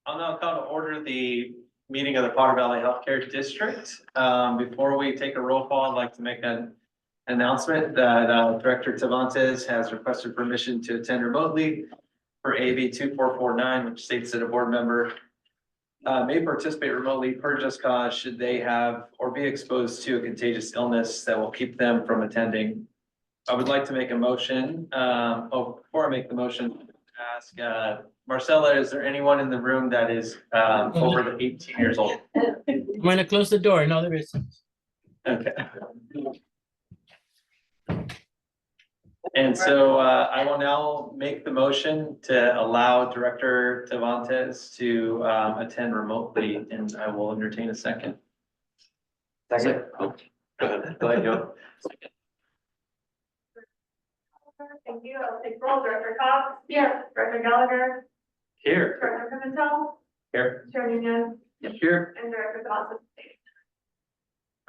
I'll now call to order the meeting of the Potter Valley Healthcare District. Before we take a roll call, I'd like to make an announcement that Director Tavantes has requested permission to attend remotely for AB 2449, which states that a board member may participate remotely per just cause should they have or be exposed to a contagious illness that will keep them from attending. I would like to make a motion. Before I make the motion, ask Marcella, is there anyone in the room that is over the 18 years old? I'm gonna close the door. No, there isn't. Okay. And so I will now make the motion to allow Director Tavantes to attend remotely, and I will entertain a second. Second. Oh, go ahead. Go ahead, Joe. Thank you. I'll take roll. Director Cox. Here. Director Gallagher. Here. Director Pimentel. Here. Chair Nunez. Here. And Director Dawson.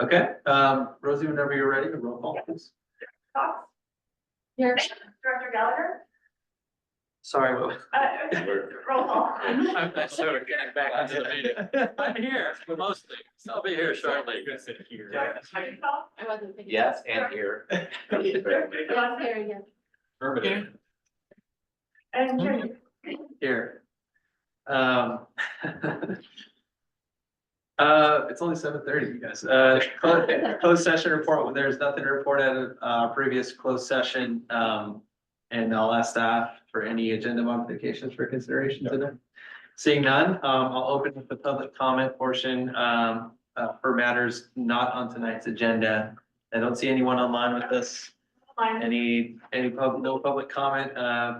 Okay. Rosie, whenever you're ready, roll call, please. Cox. Here. Director Gallagher. Sorry. What? Roll call. I'm sort of getting back into the meeting. I'm here mostly, so I'll be here shortly. Director Pimentel. I wasn't thinking. Yes, and here. Yeah, I'm hearing you. Affirmative. And Chair Nunez. Here. It's only 7:30, you guys. Closed session report. There's nothing to report out of previous closed session. And I'll ask staff for any agenda modifications for consideration today. Seeing none, I'll open up the public comment portion for matters not on tonight's agenda. I don't see anyone online with us. No public comment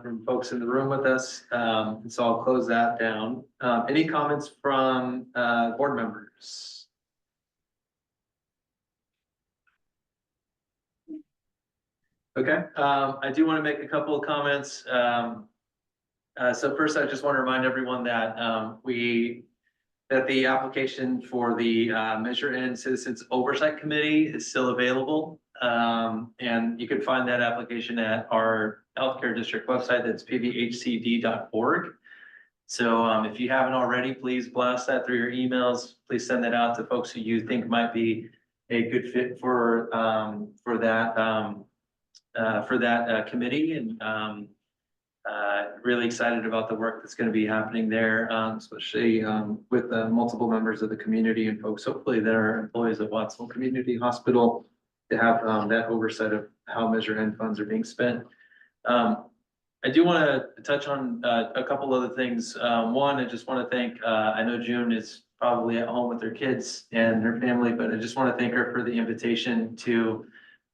from folks in the room with us. So I'll close that down. Any comments from board members? Okay, I do want to make a couple of comments. So first, I just want to remind everyone that that the application for the Measure N Citizens Oversight Committee is still available. And you can find that application at our healthcare district website. That's pvhcd.org. So if you haven't already, please blast that through your emails. Please send that out to folks who you think might be a good fit for that committee. And really excited about the work that's going to be happening there, especially with multiple members of the community and folks, hopefully that are employees of Watsonville Community Hospital, to have that oversight of how Measure N funds are being spent. I do want to touch on a couple other things. One, I just want to thank, I know June is probably at home with her kids and her family, but I just want to thank her for the invitation to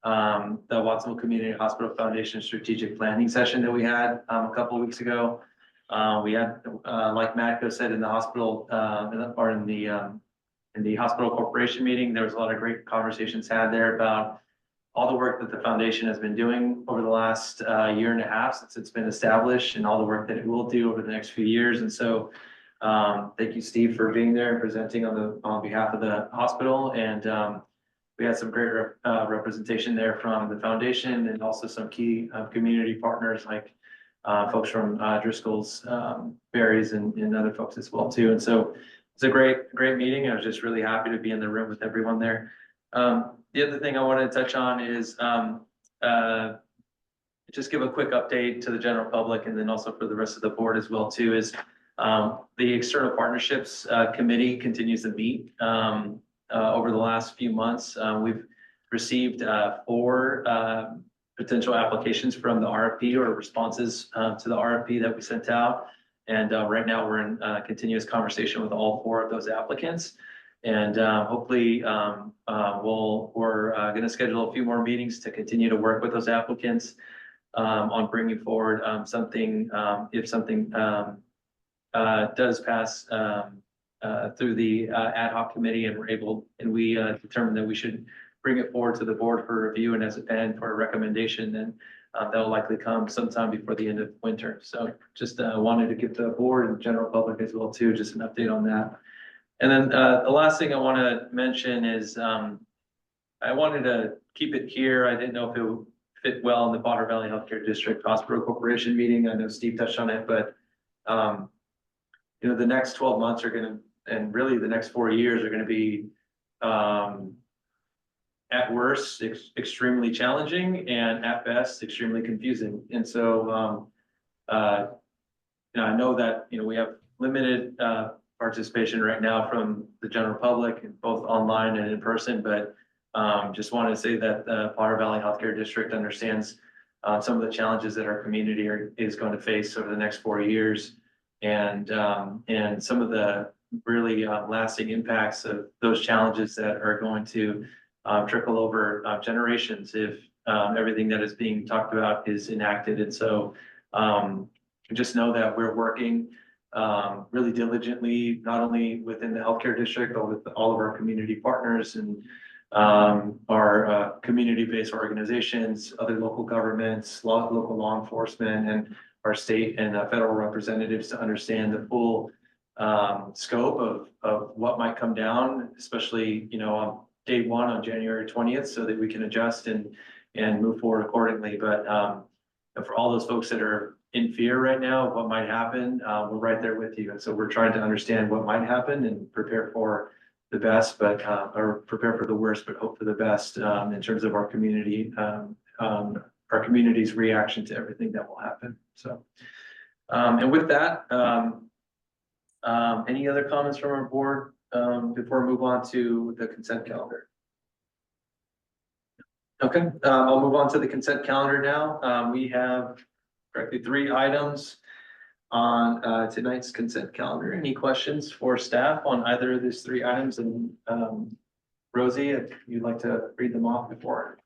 the Watsonville Community Hospital Foundation strategic planning session that we had a couple of weeks ago. We had, like Matko said, in the hospital or in the hospital corporation meeting, there was a lot of great conversations had there about all the work that the foundation has been doing over the last year and a half since it's been established, and all the work that it will do over the next few years. And so thank you, Steve, for being there and presenting on behalf of the hospital. And we had some great representation there from the foundation, and also some key community partners like folks from Driscoll's Berries and other folks as well too. And so it's a great meeting. I was just really happy to be in the room with everyone there. The other thing I wanted to touch on is just give a quick update to the general public, and then also for the rest of the board as well too, is the External Partnerships Committee continues to meet. Over the last few months, we've received 4 potential applications from the RFP, or responses to the RFP that we sent out. And right now we're in continuous conversation with all 4 of those applicants. And hopefully we're going to schedule a few more meetings to continue to work with those applicants on bringing forward something, if something does pass through the ad hoc committee, and we determine that we should bring it forward to the board for review and for a recommendation, then that will likely come sometime before the end of winter. So just wanted to give the board and general public as well too, just an update on that. And then the last thing I want to mention is I wanted to keep it here. I didn't know if it would fit well in the Potter Valley Healthcare District Hospital Corporation meeting. I know Steve touched on it, but you know, the next 12 months are gonna, and really the next 4 years are gonna be, at worst, extremely challenging, and at best, extremely confusing. And so, you know, I know that, you know, we have limited, participation right now from the general public, both online and in person, but just wanted to say that the Potter Valley Healthcare District understands some of the challenges that our community is going to face over the next 4 years, and some of the really lasting impacts of those challenges that are going to trickle over generations if everything that is being talked about is enacted. And so just know that we're working really diligently, not only within the healthcare district, but with all of our community partners and our community-based organizations, other local governments, local law enforcement, and our state and federal representatives to understand the full scope of what might come down, especially, you know, on day one on January 20th, so that we can adjust and move forward accordingly. But for all those folks that are in fear right now of what might happen, we're right there with you. And so we're trying to understand what might happen and prepare for the best, but or prepare for the worst, but hope for the best in terms of our community, our community's reaction to everything that will happen. So, and with that, any other comments from our board before we move on to the consent calendar? Okay, I'll move on to the consent calendar now. We have correctly 3 items on tonight's consent calendar. Any questions for staff on either of these 3 items? And Rosie, if you'd like to read them off before.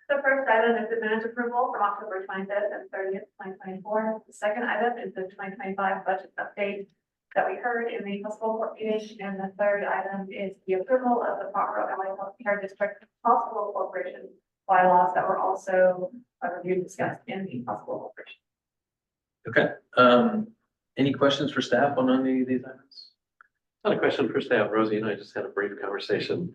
The first item is the minutes approval from October 25th and 30th, 2024. The second item is the 2025 budget update that we heard in the possible court meeting. And the third item is the approval of the Potter Valley Healthcare District Hospital Corporation bylaws that were also reviewed and discussed in the hospital corporation. Okay, any questions for staff on any of these items? Not a question for staff. Rosie and I just had a brief conversation.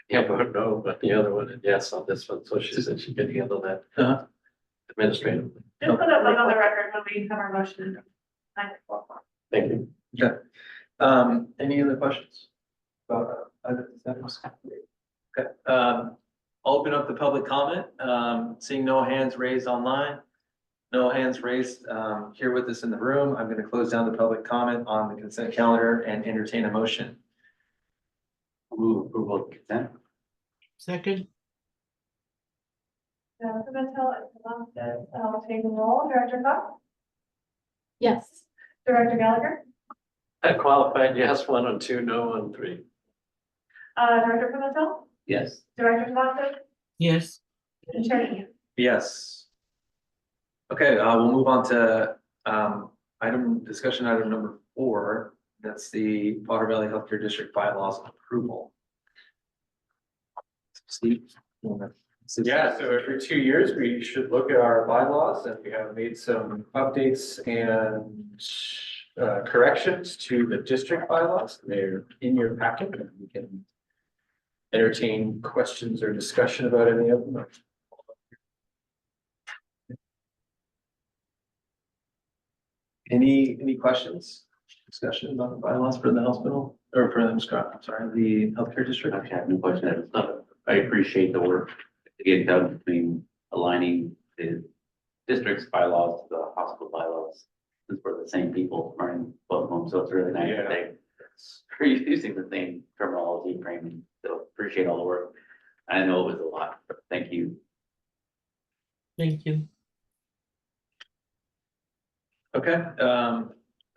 Yeah, vote no, but the other one, and yes, on this one. So she said she could handle that administratively. Just put it like on the record when we have our motion. Thank you. Okay. Any other questions about either of these items? Okay, I'll open up the public comment. Seeing no hands raised online, no hands raised here with us in the room, I'm going to close down the public comment on the consent calendar and entertain a motion. Move approval of consent. Second, I'll take the roll. Director Cox? Yes. Director Gallagher? I qualified yes, 1 on 2, no on 3. Director Pimentel? Yes. Director Thompson? yes. And Chair News. Yes. Okay, we'll move on to discussion item number 4. That's the Potter Valley Healthcare District bylaws approval. Steve? Yeah, so every 2 years, we should look at our bylaws, and we have made some updates and corrections to the district bylaws. They're in your packet, and we can entertain questions or discussion about any of them. Any questions? Discussion about the bylaws for the hospital or for I'm sorry, the healthcare district? I have no question. I appreciate the work to get done between aligning the district's bylaws to the hospital bylaws. Since we're the same people running both of them, so it's really nice that they're using the same terminology framing. So appreciate all the work. I know it was a lot, but thank you. Thank you. Okay,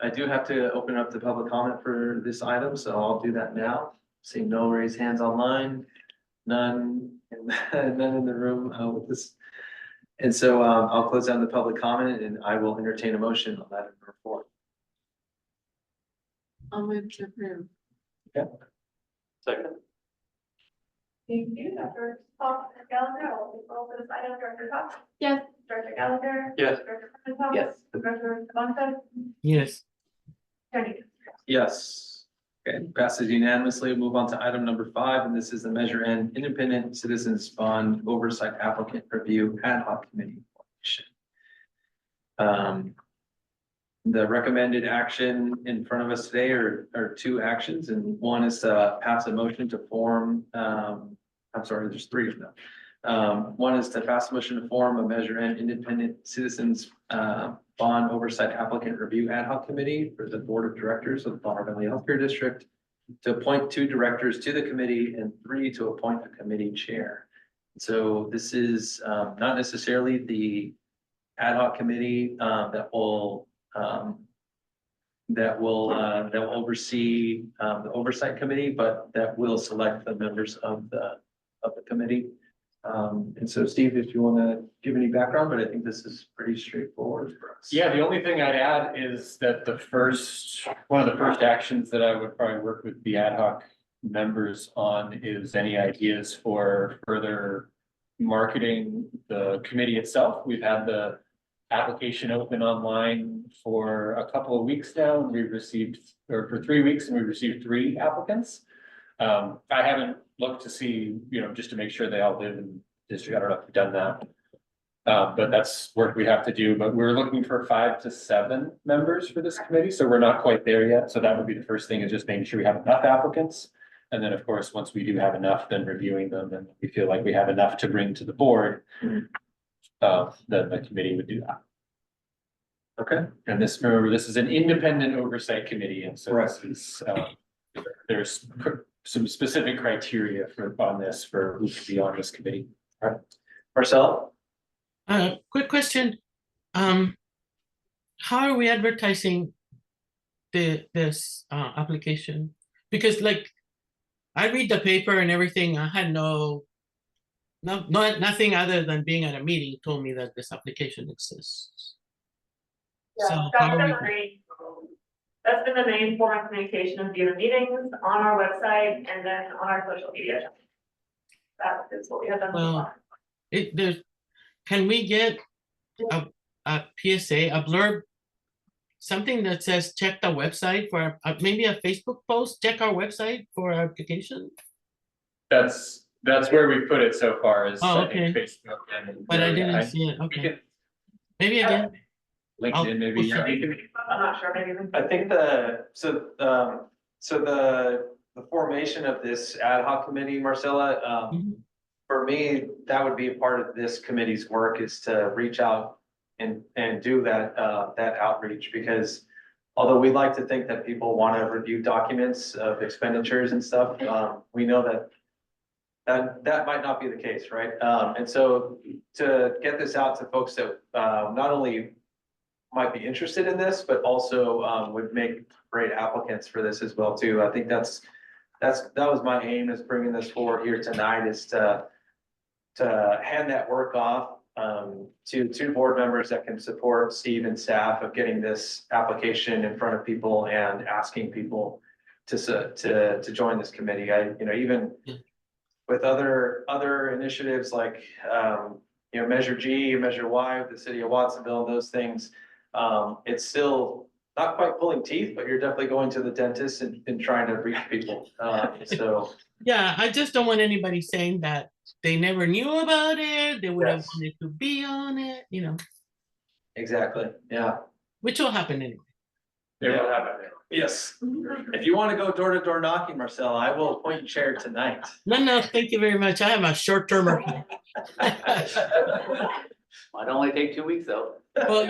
I do have to open up the public comment for this item, so I'll do that now. Seeing no raised hands online, none in the room with this. And so I'll close down the public comment and I will entertain a motion on item number 4. I'll move to approve. Second. Thank you, Dr. Cox and Gallagher. I'll take roll for this item. Director Cox? Yes. Director Gallagher? Yes. Director Pimentel? Yes. Director Thompson? Yes. Chair News. Yes. Okay, passes unanimously. Move on to item number 5, and this is the Measure N Independent Citizens Fund Oversight Applicant Review Ad Hoc Committee formation. The recommended action in front of us today are two actions, and one is to pass a motion to form, I'm sorry, there's three of them. One is to pass a motion to form a Measure N Independent Citizens Bond Oversight Applicant Review Ad Hoc Committee for the Board of Directors of the Bonner Valley Healthcare District, to appoint 2 directors to the committee and 3 to appoint a committee chair. So this is not necessarily the ad hoc committee that will oversee the oversight committee, but that will select the members of the committee. And so Steve, if you want to give any background, but I think this is pretty straightforward for us. Yeah, the only thing I'd add is that one of the first actions that I would probably work with the ad hoc members on is any ideas for further marketing the committee itself. We've had the application open online for a couple of weeks now, and we've received, or for 3 weeks, and we've received 3 applicants. I haven't looked to see, just to make sure they all live in the district. I don't know if we've done that. But that's work we have to do, but we're looking for 5 to 7 members for this committee, so we're not quite there yet. So that would be the first thing, is just making sure we have enough applicants. And then, of course, once we do have enough, then reviewing them, and we feel like we have enough to bring to the board, then the committee would do that. Okay. And remember, this is an independent oversight committee, and so this is, there's some specific criteria on this for who can be on this committee. Marcel? Quick question. How are we advertising this application? Because like, I read the paper and everything. I had nothing other than being at a meeting told me that this application exists. Yeah, So that's how are been the that's been the main form of communication, of via meetings on our website and then on our social media. That is what we have done so Well, far. Can we get a PSA, a blurb, something that says check the website for maybe a Facebook post, check our website for our application? That's where we put it so far, is Oh, I think okay. Facebook and. But I didn't see it. we Okay, can- maybe again. LinkedIn, maybe. we'll see. I'm not sure, maybe. I think the formation of this ad hoc committee, Marcella, Mhm. for me, that would be a part of this committee's work, is to reach out and do that outreach, because although we'd like to think that people want to review documents of expenditures and stuff, we know that might not be the case, right? And so to get this out to folks that not only might be interested in this, but also would make great applicants for this as well too. I think that was my aim, is bringing this forward here tonight, is to hand that work off to 2 board members that can support Steve and staff of getting this application in front of people and asking people to join this committee. Even with other initiatives like Measure G, Measure Y with the city of Watsonville, and those things, it's still not quite pulling teeth, but you're definitely going to the dentist and trying to reach people. So Yeah, I just don't want anybody saying that they never knew about it, they would have Yes. wanted to be on it, exactly, yeah. which will happen anyway. There will happen. Yes. If you want to go door to door knocking, Marcel, I will appoint you chair tonight. No, thank you very much. I am a short-termer. Might only take 2 weeks though. Well,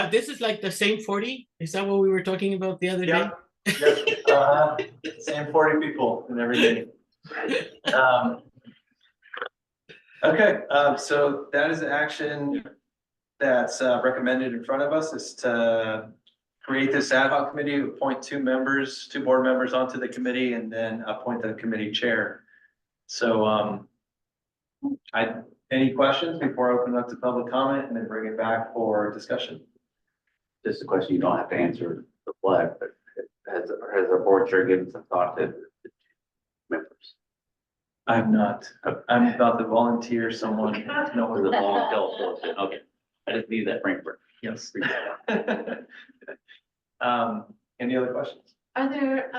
this is like the same 40. Is that what we were talking about the other day? Yep. Same 40 people and everything. Okay, so that is the action that's recommended in front of us, is to create this ad hoc committee, appoint 2 board members onto the committee, and then appoint the committee chair. So any questions before I open up to public comment and then bring it back for discussion? Just a question you don't have to answer the what, but has our board chair given some thought to the members? I have not. I'm about to volunteer someone. With a long telephone, okay. I just need that framework. Yes. Any other questions? Are there,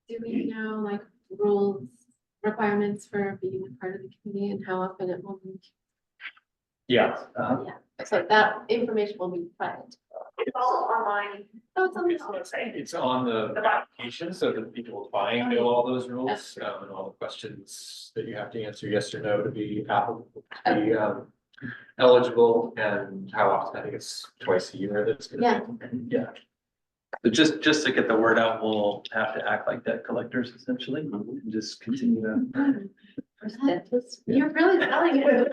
do we know like rules, requirements for being a part of the committee and how often it will meet? Yeah, Uh-huh. Yeah. So that information will be provided. It's all online. Oh, it's on the It's website. it's on the application, so that people applying know all those rules, and all the questions that you have to answer yes or no to be applicable, to be, eligible, and how often, I think it's twice a year that's Yeah. gonna be. Yeah. So just to get the word out, we'll have to act like debt collectors essentially, and just continue to. You're really selling it.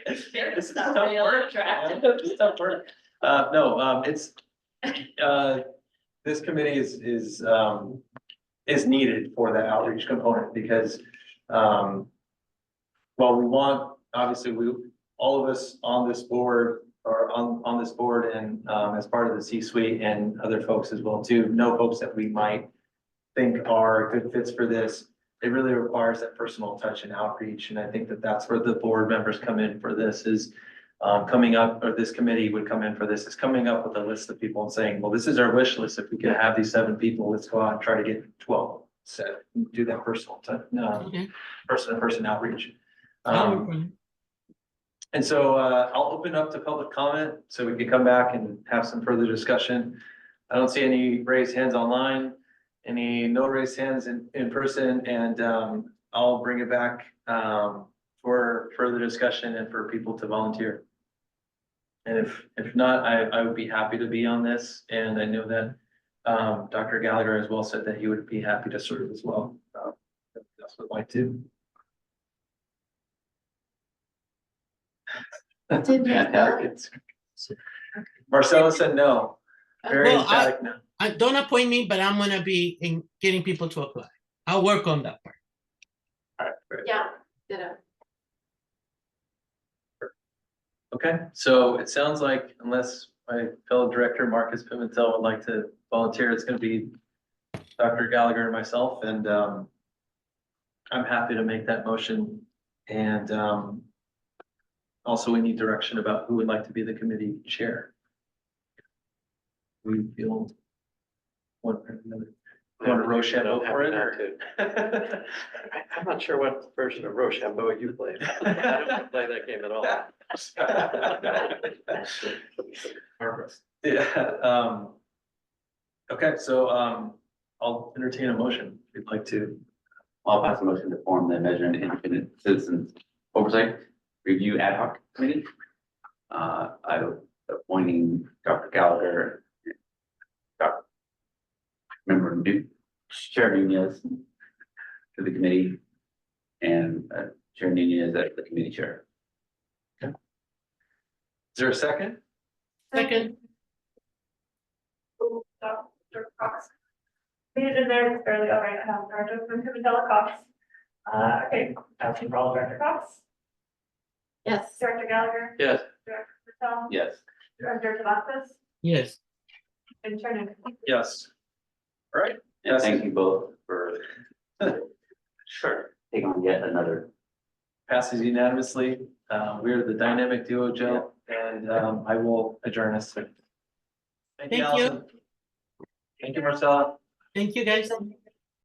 This is tough work. It's tough work. No, it's, this committee is needed for that outreach component because, well, we want, obviously, all of us on this board or on this board and, as part of the C-suite and other folks as well too, know folks that we might think are good fits for this. It really requires that personal touch and outreach, and I think that that's where the board members come in for this is coming up, or this committee would come in for this, is coming up with a list of people and saying, well, this is our wish list. If we can have these 7 people, let's go out and try to get 12 set, do that personal touch, Okay. person-to-person outreach. I'll work on it. And so I'll open up to public comment so we can come back and have some further discussion. I don't see any raised hands online, any no raised hands in person, and I'll bring it back for further discussion and for people to volunteer. And if not, I would be happy to be on this, and I know that Dr. Gallagher as well said that he would be happy to serve as well. That's what I like to. Did Marcella? Marcella said no, very Well, emphatic no. I don't appoint me, but I'm gonna be in getting people to apply. I'll work on that part. Yeah, ditto. Okay, so it sounds like unless my fellow director Marcus Pimentel would like to volunteer, it's gonna be Dr. Gallagher and myself, and I'm happy to make that motion. And also we need direction about who would like to be the committee chair. We feel one or another. Want to Rochambeau for it, or? I'm not sure what version of Rochambeau you played. I don't play that game at all. Yeah, okay, so I'll entertain a motion if you'd like to. I'll pass a motion to form the Measure and Independent Citizens Oversight Review Ad Hoc Committee. I'm appointing Dr. Gallagher, Dr. Member New, Chair Nunez to the committee, and Chair Nunez as the committee chair. Is there a second? Second, Dr. Cox. Needed in there, it's barely all right, I have Dr. Pimentel Cox. Okay, asking for all Director Cox, Yes. Director Gallagher, Yes. Director Patel, Yes. Director Tabascos, yes. and Chair Nunez. Yes. All right. And Yes. thank you both for taking on yet another. Passes unanimously. We're the dynamic duo, Joe, and I will adjourn us. Thank Thank you. Allison. Thank you, Marcella. Thank you, guys.